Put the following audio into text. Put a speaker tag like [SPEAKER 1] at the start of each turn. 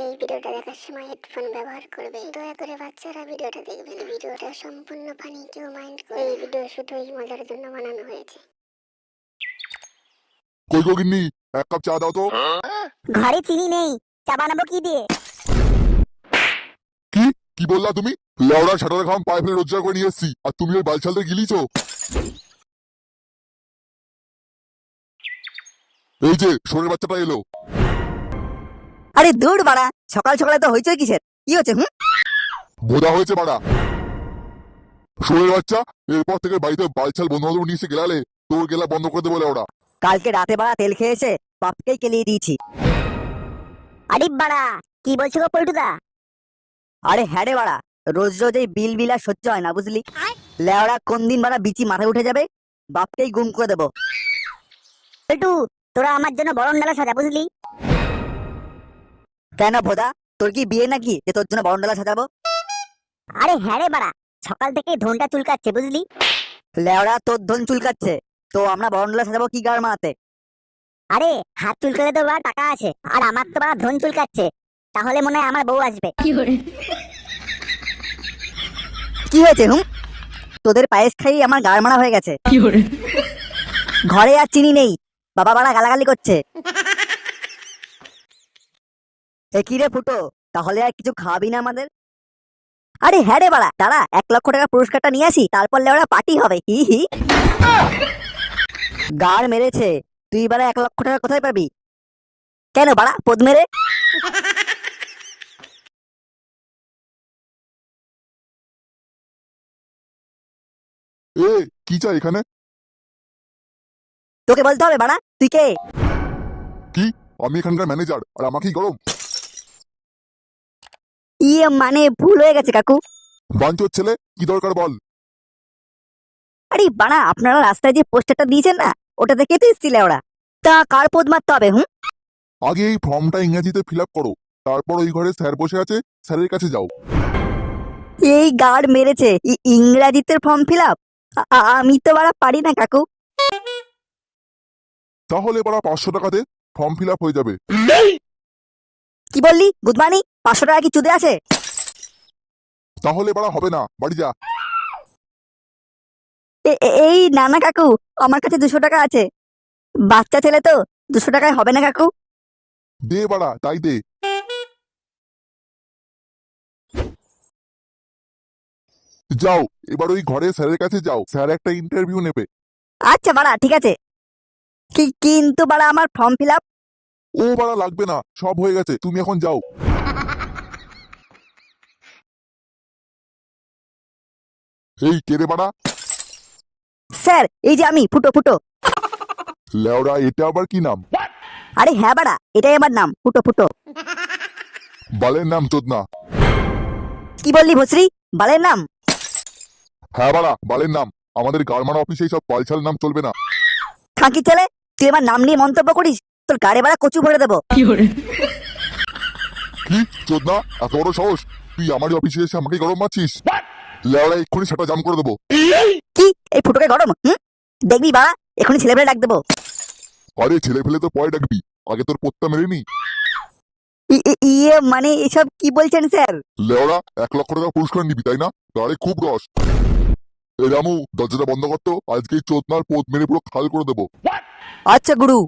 [SPEAKER 1] এই ভিডিওটা দেখার সময় হেডফোন ব্যবহার করবে। দয়া করে বাচ্চারা ভিডিওটা দেখবেন। ভিডিওটা সম্পূর্ণ ফানি, কেউ মাইন্ড করে। এই ভিডিও শুধুই মজার জন্য বানানো হয়েছে।
[SPEAKER 2] কই গো গিন্নি, এক কাপ চা দাও তো।
[SPEAKER 3] ঘরে চিনি নেই, চা বানাবো কি দিয়ে?
[SPEAKER 2] কি কি বললা তুমি? লেওড়া শাটার খাম পায়ে ফেলে রোজগার করে নিয়ে এসছি, আর তুমি ওই বালছালতে গিলিছো। এই যে সোরের বাচ্চাটা এলো।
[SPEAKER 3] আরে দূর বাড়া, সকাল সকালে তো হইচই কিসের? কি হচ্ছে?
[SPEAKER 2] বোধা হয়েছে বাড়া সোরের বাচ্চা। এরপর থেকে বাড়িতে বালছাল বন্ধু বান্ধব নিয়ে এসে গেলালে তোর গেলা বন্ধ করে দেবো লেওড়া।
[SPEAKER 3] কালকে রাতে বাড়া তেল খেয়েছে, বাপকেই কেলিয়ে দিয়েছি। আরে বাড়া, কি বলছো গো পল্টুদা? আরে হ্যাঁ রে বাড়া, রোজ রোজ এই বিল বিল আর সহ্য হয় না, বুঝলি? লেওড়া কোন দিন বাড়া বিচি মাথায় উঠে যাবে, বাপকেই গুম করে দেবো। পল্টু, তোরা আমার জন্য বরণ ডালা সাজা, বুঝলি? কেন ভোদা, তোর কি বিয়ে নাকি যে তোর জন্য বরণ ডালা সাজাবো? আরে হ্যাঁ রে বাড়া, সকাল থেকে ধনটা চুলকাচ্ছে, বুঝলি? লেওড়া তোর ধন চুলকাচ্ছে, তো আমরা বরণ ডালা সাজাবো কি গাড় মারাতে? আরে হাত চুলকালে তো বাড়া টাকা আছে, আর আমার তো বাড়া ধন চুলকাচ্ছে, তাহলে মনে হয় আমার বউ আসবে। কি হয়েছে? তোদের পায়েস খাই আমার গাড় মারা হয়ে গেছে। ঘরে আর চিনি নেই, বাবা বাড়া গালাগালি করছে। এ কি রে ফুটো, তাহলে আর কিছু খাওয়াবি না আমাদের? আরে হ্যাঁ রে বাড়া, দাঁড়া 1 লক্ষ টাকা পুরস্কারটা নিয়ে আসি, তারপর লেওড়া পার্টি হবে। হি হি। গাড় মেরেছে, তুই বাড়া 1 লক্ষ টাকা কোথায় পাবি? কেন বাড়া পদ মেরে?
[SPEAKER 2] এ কি চাই এখানে?
[SPEAKER 3] তোকে বলতে হবে বাড়া, তুই কে?
[SPEAKER 2] কি? আমি এখানকার ম্যানেজার, আর আমাকেই গরম?
[SPEAKER 3] ইয়ে মানে ভুল হয়ে গেছে কাকু।
[SPEAKER 2] বাঞ্চোর ছেলে, কি দরকার বল?
[SPEAKER 3] আরে বাড়া, আপনারা রাস্তায় যে পোস্টারটা দিয়েছেন না, ওটা দেখে তো এসেছিলে ওরা। তা কার পদ মারতে হবে?
[SPEAKER 2] আগে এই ফর্মটা ইংরেজিতে ফিল আপ করো, তারপর ওই ঘরে স্যার বসে আছে, স্যারের কাছে যাও।
[SPEAKER 3] এই গার্ড মেরেছে, ইংরাজিতে ফর্ম ফিল আপ? আমি তো বাড়া পারি না কাকু।
[SPEAKER 2] তাহলে এবার 500 টাকাতে ফর্ম ফিল আপ হয়ে যাবে।
[SPEAKER 3] কি বললি গুদমানি? 500 টাকা কি চুদে আছে?
[SPEAKER 2] তাহলে এবার হবে না, বাড়ি যা।
[SPEAKER 3] এই না না কাকু, আমার কাছে 200 টাকা আছে। বাচ্চা ছেলে তো, 200 টাকায় হবে না কাকু।
[SPEAKER 2] দে বাড়া, তাই দে। যাও, এবার ওই ঘরে স্যারের কাছে যাও, স্যার একটা ইন্টারভিউ নেবে।
[SPEAKER 3] আচ্ছা বাড়া, ঠিক আছে। কিন্তু বাড়া আমার ফর্ম ফিল আপ?
[SPEAKER 2] ও বাড়া লাগবে না, সব হয়ে গেছে, তুমি এখন যাও। এই কেড়ে বাড়া?
[SPEAKER 3] স্যার এই যে আমি, ফুটো ফুটো।
[SPEAKER 2] লেওড়া, এটা আবার কি নাম?
[SPEAKER 3] আরে হ্যাঁ বাড়া, এটাই আমার নাম, ফুটো ফুটো।
[SPEAKER 2] বালের নাম চোদনা।
[SPEAKER 3] কি বললি ভস্রী? বালের নাম?
[SPEAKER 2] হ্যাঁ বাড়া, বালের নাম। আমাদের গাড়মারা অফিসে সব পালছাল নাম চলবে না।
[SPEAKER 3] খাঁকি ছেলে, তুই আমার নাম নিয়ে মন্তব্য করিস, তোর গাড়ি বাড়া কচু ভরে দেবো।
[SPEAKER 2] কি চোদনা, এত বড় সাহস? তুই আমারই অফিসে এসে আমাকে গরম মারছিস? লেওড়া, এক্ষুনি সেটা জাম করে দেবো।
[SPEAKER 3] কি এই ফুটোকে গরম? দেখবি বাড়া, এখনই ছেলেবেলে ডাক দেবো।
[SPEAKER 2] আরে ছেলে ফেলে তো পরে ডাকবি, আগে তোর পোত্তা মেরে নি।
[SPEAKER 3] ইয়ে মানে এসব কি বলছেন স্যার?
[SPEAKER 2] লেওড়া, 1 লক্ষ টাকা পুরস্কার নিবি তাই না? গাড়ি খুব রস। এ রামু, দরজাটা বন্ধ করতো, আজকে এই চোদনার পোত মেরে পুরো খাল করে দেবো।
[SPEAKER 3] আচ্ছা গুরু।